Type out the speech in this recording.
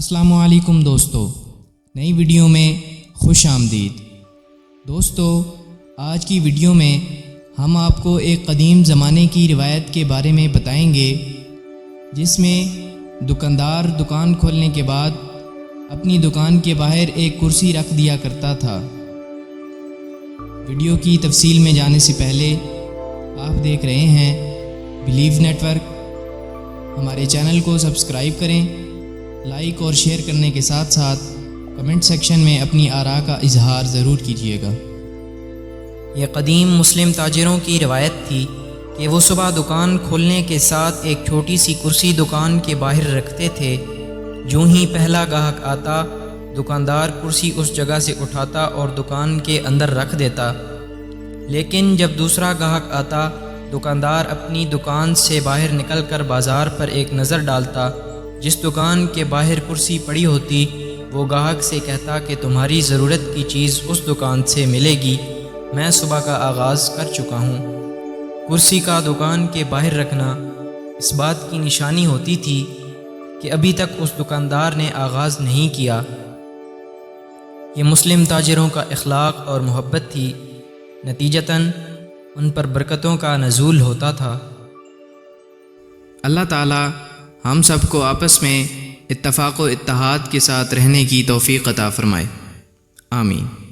السلام علیکم دوستو، نئی ویڈیو میں خوش آمدید۔ دوستو، آج کی ویڈیو میں ہم آپ کو ایک قدیم زمانے کی روایت کے بارے میں بتائیں گے، جس میں دکاندار دکان کھولنے کے بعد اپنی دکان کے باہر ایک کرسی رکھ دیا کرتا تھا۔ ویڈیو کی تفصیل میں جانے سے پہلے آپ دیکھ رہے ہیں بلیو نیٹ ورک۔ ہمارے چینل کو سبسکرائب کریں، لائک اور شیئر کرنے کے ساتھ ساتھ کمنٹ سیکشن میں اپنی آراء کا اظہار ضرور کیجیے گا۔ یہ قدیم مسلم تاجروں کی روایت تھی کہ وہ صبح دکان کھولنے کے ساتھ ایک چھوٹی سی کرسی دکان کے باہر رکھتے تھے۔ جو ہی پہلا گاہک آتا، دکاندار کرسی اس جگہ سے اٹھاتا اور دکان کے اندر رکھ دیتا، لیکن جب دوسرا گاہک آتا، دکاندار اپنی دکان سے باہر نکل کر بازار پر ایک نظر ڈالتا۔ جس دکان کے باہر کرسی پڑی ہوتی، وہ گاہک سے کہتا کہ تمہاری ضرورت کی چیز اس دکان سے ملے گی، میں صبح کا آغاز کر چکا ہوں۔ کرسی کا دکان کے باہر رکھنا اس بات کی نشانی ہوتی تھی کہ ابھی تک اس دکاندار نے آغاز نہیں کیا۔ یہ مسلم تاجروں کا اخلاق اور محبت تھی، نتیجتاً ان پر برکتوں کا نزول ہوتا تھا۔ اللہ تعالی ہم سب کو آپس میں اتفاق و اتحاد کے ساتھ رہنے کی توفیق عطا فرمائے، آمین۔